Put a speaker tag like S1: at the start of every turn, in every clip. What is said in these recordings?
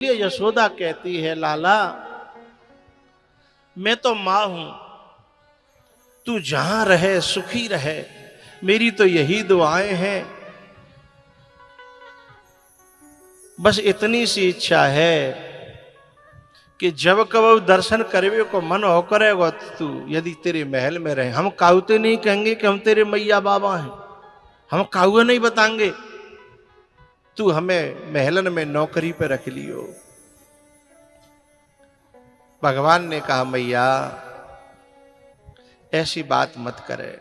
S1: ये यशोदा कहती है, लाला मैं तो मां हूं, तू जहां रहे सुखी रहे, मेरी तो यही दुआएं हैं। बस इतनी सी इच्छा है कि जब कब दर्शन करवे को मन हो करेगा, तू यदि तेरे महल में रहे। हम काउते नहीं कहेंगे कि हम तेरे मैया बाबा हैं, हम काउए नहीं बताएंगे, तू हमें महलन में नौकरी पे रख लियो। भगवान ने कहा, मैया ऐसी बात मत करे,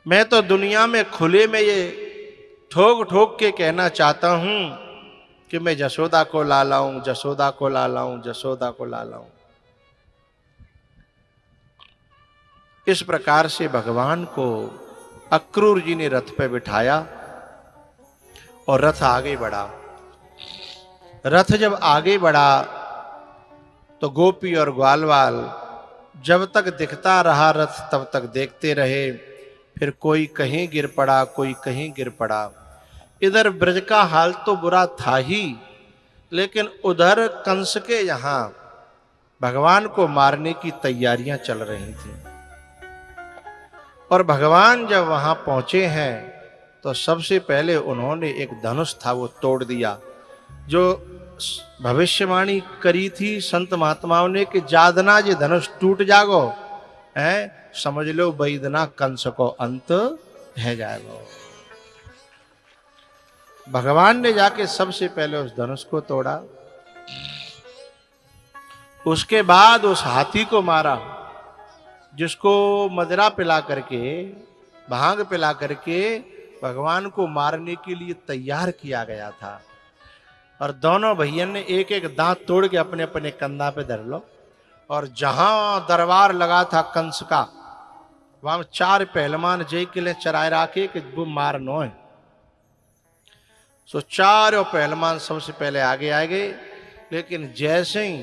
S1: मैं तो दुनिया में खुले में ये ठोक ठोक के कहना चाहता हूं कि मैं जशोदा को ला लाऊं, जशोदा को ला लाऊं, जशोदा को ला लाऊं। इस प्रकार से भगवान को अक्रूर जी ने रथ पे बिठाया और रथ आगे बढ़ा। रथ जब आगे बढ़ा तो गोपी और ग्वालवाल जब तक दिखता रहा रथ तब तक देखते रहे। फिर कोई कहीं गिर पड़ा, कोई कहीं गिर पड़ा। इधर ब्रज का हाल तो बुरा था ही, लेकिन उधर कंस के यहां भगवान को मारने की तैयारियां चल रही थी। और भगवान जब वहां पहुंचे हैं तो सबसे पहले उन्होंने एक धनुष था वो तोड़ दिया। जो भविष्यवाणी करी थी संत महात्माओं ने कि जादना जे धनुष टूट जागो है, समझ लो बैदना कंस को अंत है जाएगा। भगवान ने जाके सबसे पहले उस धनुष को तोड़ा, उसके बाद उस हाथी को मारा जिसको मदिरा पिला करके, भांग पिला करके भगवान को मारने के लिए तैयार किया गया था। और दोनों भैया ने एक एक दांत तोड़ के अपने अपने कंधा पे धर लो। और जहां दरबार लगा था कंस का, वहां 4 पहलवान जय के लिए चराए राखे कि वो मार नो है। सो 4 पहलवान सबसे पहले आगे आ गए, लेकिन जैसे ही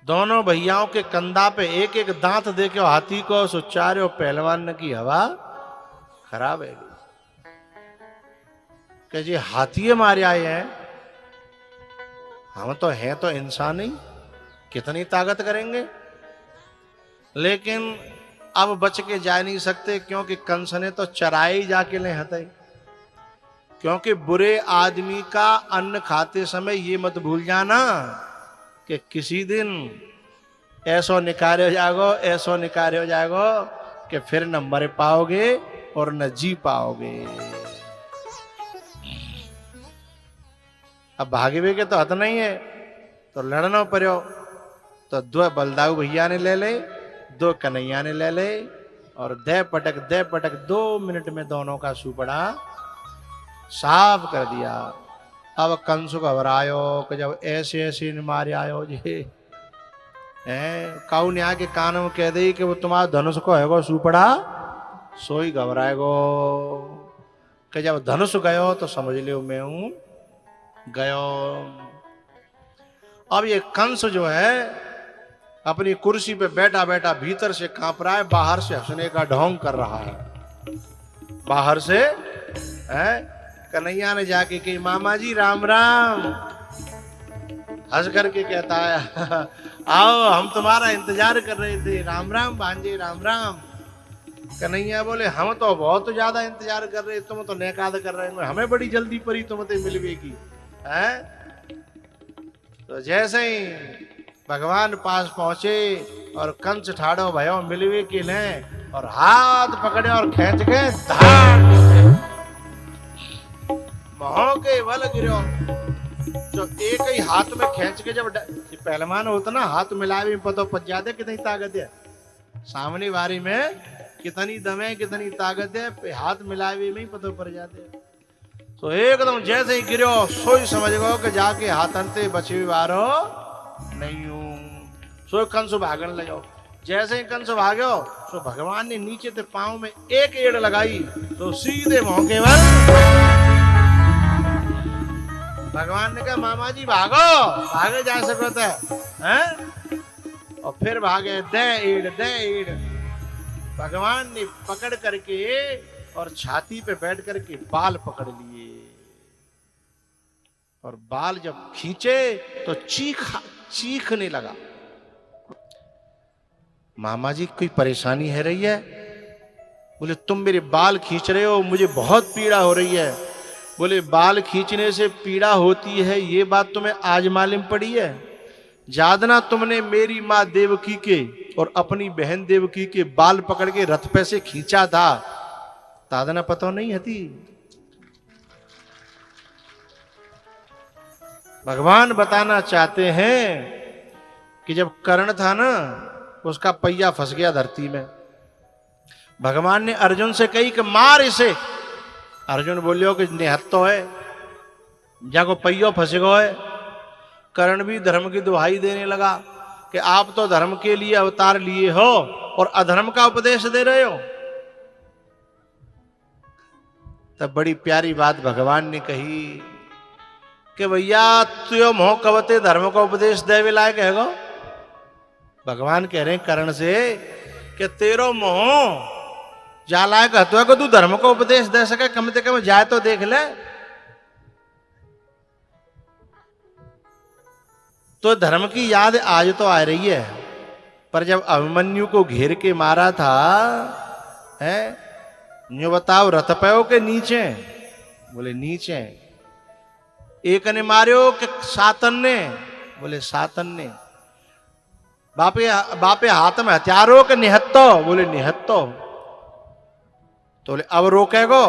S1: दोनों भैयाओं के कंधा पे एक एक दांत देके हाथी को, सो 4 पहलवान की हवा खराब है कि जी हाथी मारे आए हैं, हम तो हैं तो इंसान ही, कितनी ताकत करेंगे। लेकिन अब बच के जा नहीं सकते, क्योंकि कंस ने तो चराए ही जाके ले हते। क्योंकि बुरे आदमी का अन्न खाते समय ये मत भूल जाना कि किसी दिन ऐसो निकारे हो जाएगो, ऐसो निकारे हो जाएगो कि फिर न मर पाओगे और न जी पाओगे। अब भागवे के तो हथ नहीं है, तो लड़ना पड़ो। तो 2 बलदाऊ भैया ने ले ले, 2 कन्हैया ने ले ले, और दे पटक 2 मिनट में दोनों का सुपड़ा साफ कर दिया। अब कंस घबरायो कि जब ऐसे ऐसे मारे आयो जी काऊ ने आके कान में कह दी कि वो तुम्हारा धनुष को है सुपड़ा, सोई घबराएगो कि जब धनुष गयो तो समझ लियो मैं हूं गयो। अब ये कंस जो है अपनी कुर्सी पे बैठा बैठा भीतर से कांप रहा है, बाहर से हंसने का ढोंग कर रहा है। बाहर से कन्हैया ने जाके कही, मामा जी राम राम। हंस करके कहता है, आओ हम तुम्हारा इंतजार कर रहे थे, राम राम भांजे राम राम। कन्हैया बोले, हम तो बहुत ज्यादा इंतजार कर रहे, तुम तो नेकाद कर रहे हो, हमें बड़ी जल्दी पड़ी तुमसे मिलवेगी है। तो जैसे ही भगवान पास पहुंचे और कंस ठाड़ो भयो मिलवे के ले, और हाथ पकड़े और खींच के मोह के बल गिरो। जो एक ही हाथ में खींच के जब पहलवान होता ना, हाथ मिलाए भी पता पच जाते कितनी ताकत है, सामने बारी में कितनी दम है, कितनी ताकत है, हाथ मिलाए भी नहीं पता पड़ जाते। तो एकदम जैसे ही गिरो सोई समझ गो कि जाके हाथन से बचे बारो नहीं हूं। सो कंस भागने लगे। जैसे ही कंस भागो तो भगवान ने नीचे से पांव में एक एड़ लगाई तो सीधे मौके पर भगवान ने कहा, मामा जी भागो, भागे जा सकते हैं। और फिर भागे, दे एड़। भगवान ने पकड़ करके और छाती पे बैठ करके बाल पकड़ लिए और बाल जब खींचे तो चीखने लगा। मामा जी कोई परेशानी है रही है? बोले तुम मेरे बाल खींच रहे हो, मुझे बहुत पीड़ा हो रही है। बोले बाल खींचने से पीड़ा होती है ये बात तुम्हें आज मालूम पड़ी है? जादना तुमने मेरी माँ देवकी के और अपनी बहन देवकी के बाल पकड़ के रथ पे से खींचा था, तादना पता नहीं हती। भगवान बताना चाहते हैं कि जब कर्ण था ना, उसका पहिया फंस गया धरती में। भगवान ने अर्जुन से कही कि मार इसे। अर्जुन बोलियो कि निहत्तो है, जाको पहियो फंस गो है। कर्ण भी धर्म की दुहाई देने लगा कि आप तो धर्म के लिए अवतार लिए हो और अधर्म का उपदेश दे रहे हो। तब बड़ी प्यारी बात भगवान ने कही कि भैया तुयो मोह कवते धर्म का उपदेश देवे लायक है गो। भगवान कह रहे हैं कर्ण से कि तेरो मोह जा लायक है को तू धर्म को उपदेश दे सके, कम से कम जाए तो देख ले। तो धर्म की याद आज तो आ रही है, पर जब अभिमन्यु को घेर के मारा था है, न्यू बताओ रथ पे के नीचे? बोले नीचे। एक ने मारियो कि सातन ने? बोले सातन ने। बापे हाथ में हथियारो के निहत्तो? बोले निहत्तो। तो बोले अब रोकेगो?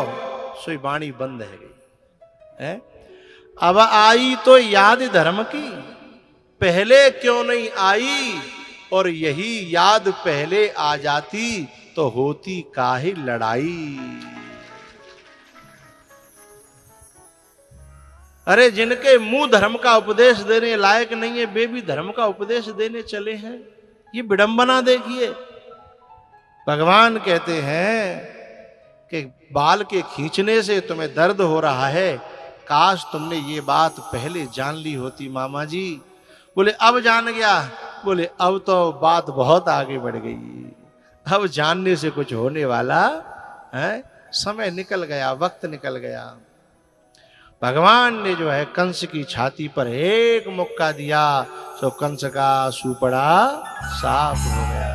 S1: सोई वाणी बंद है। अब आई तो याद धर्म की, पहले क्यों नहीं आई? और यही याद पहले आ जाती तो होती काहे लड़ाई। अरे जिनके मुंह धर्म का उपदेश देने लायक नहीं है, वे भी धर्म का उपदेश देने चले हैं। ये विडंबना देखिए। भगवान कहते हैं कि बाल के खींचने से तुम्हें दर्द हो रहा है, काश तुमने ये बात पहले जान ली होती मामा जी। बोले अब जान गया? बोले अब तो बात बहुत आगे बढ़ गई, अब जानने से कुछ होने वाला है? समय निकल गया, वक्त निकल गया। भगवान ने जो है कंस की छाती पर एक मुक्का दिया तो कंस का सुपड़ा साफ हो गया।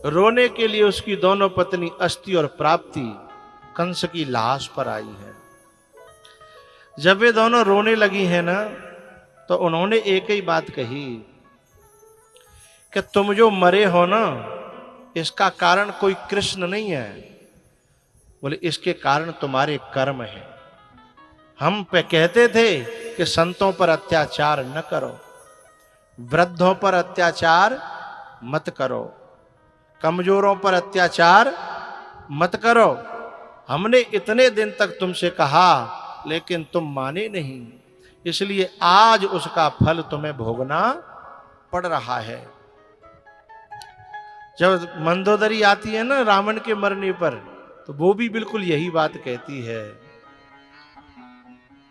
S1: रोने के लिए उसकी दोनों पत्नी अस्ति और प्राप्ति कंस की लाश पर आई है। जब वे दोनों रोने लगी हैं ना, तो उन्होंने एक ही बात कही कि तुम जो मरे हो ना, इसका कारण कोई कृष्ण नहीं है। बोले इसके कारण तुम्हारे कर्म हैं। हम पे कहते थे कि संतों पर अत्याचार न करो, वृद्धों पर अत्याचार मत करो, कमजोरों पर अत्याचार मत करो। हमने इतने दिन तक तुमसे कहा, लेकिन तुम माने नहीं, इसलिए आज उसका फल तुम्हें भोगना पड़ रहा है। जब मंदोदरी आती है ना रावण के मरने पर, तो वो भी बिल्कुल यही बात कहती है,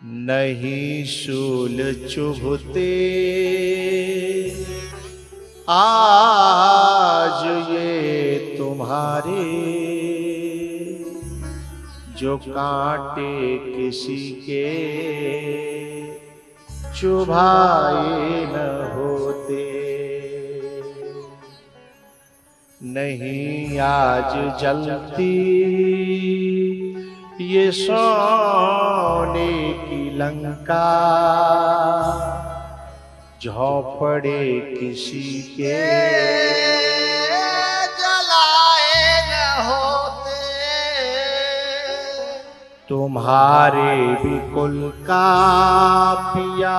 S1: नहीं शूल चुभते आज ये तुम्हारे, जो कांटे किसी के चुभाए न होते। नहीं आज जलती ये सोने की लंका, झोंपड़े किसी के जलाए न होते। तुम्हारे भी कुल का पिया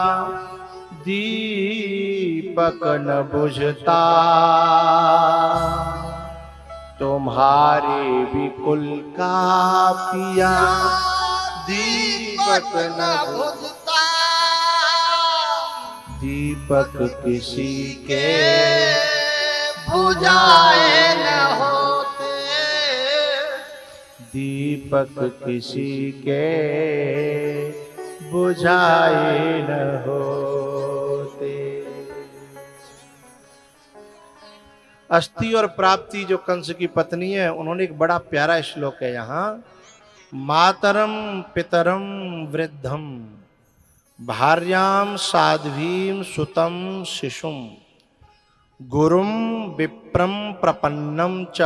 S1: दीपक न बुझता, तुम्हारे भी कुल का पिया दीपक न बुझता। दीपक किसी के बुझाए न होते, दीपक किसी के बुझाए न होते। अस्ति और प्राप्ति जो कंस की पत्नी है, उन्होंने एक बड़ा प्यारा श्लोक है यहाँ मातरम पितरम वृद्धम भार्याम साध्वीं सुतम शिशुम गुरुम विप्रम प्रपन्नम च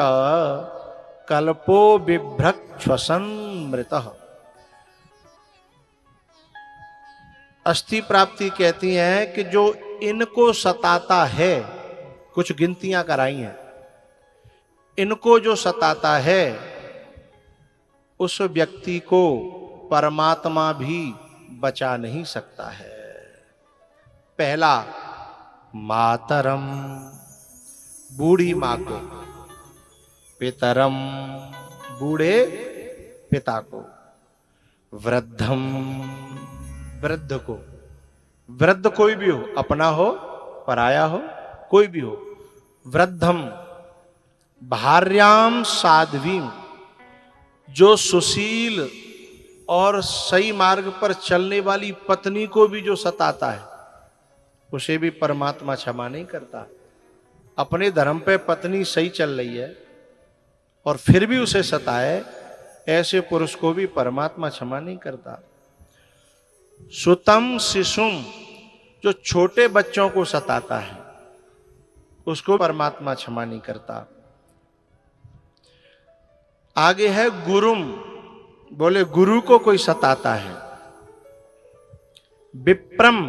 S1: कल्पो बिभ्रक्षसन मृतः। अस्थि प्राप्ति कहती हैं कि जो इनको सताता है, कुछ गिनतियां कराई हैं, इनको जो सताता है उस व्यक्ति को परमात्मा भी बचा नहीं सकता है। पहला, मातरम, बूढ़ी मां को, पितरम, बूढ़े पिता को, वृद्धम, वृद्ध को, वृद्ध कोई भी हो, अपना हो पराया हो कोई भी हो, वृद्धम, भार्याम साध्वीं, जो सुशील और सही मार्ग पर चलने वाली पत्नी को भी जो सताता है उसे भी परमात्मा क्षमा नहीं करता। अपने धर्म पे पत्नी सही चल रही है और फिर भी उसे सताए, ऐसे पुरुष को भी परमात्मा क्षमा नहीं करता। सुतम शिशुम, जो छोटे बच्चों को सताता है उसको परमात्मा क्षमा नहीं करता। आगे है गुरुम, बोले गुरु को कोई सताता है। विप्रम,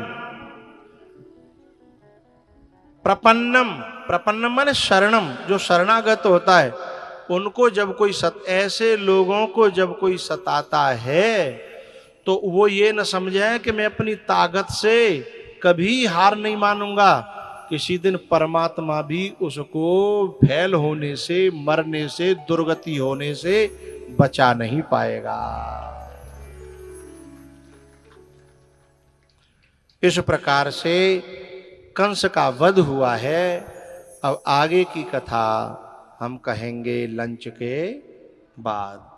S1: प्रपन्नम, प्रपन्नम माने शरणम, जो शरणागत होता है उनको जब कोई ऐसे लोगों को जब कोई सताता है तो वो ये न समझे कि मैं अपनी ताकत से कभी हार नहीं मानूंगा, किसी दिन परमात्मा भी उसको फैल होने से, मरने से, दुर्गति होने से बचा नहीं पाएगा। इस प्रकार से कंस का वध हुआ है। अब आगे की कथा हम कहेंगे लंच के बाद।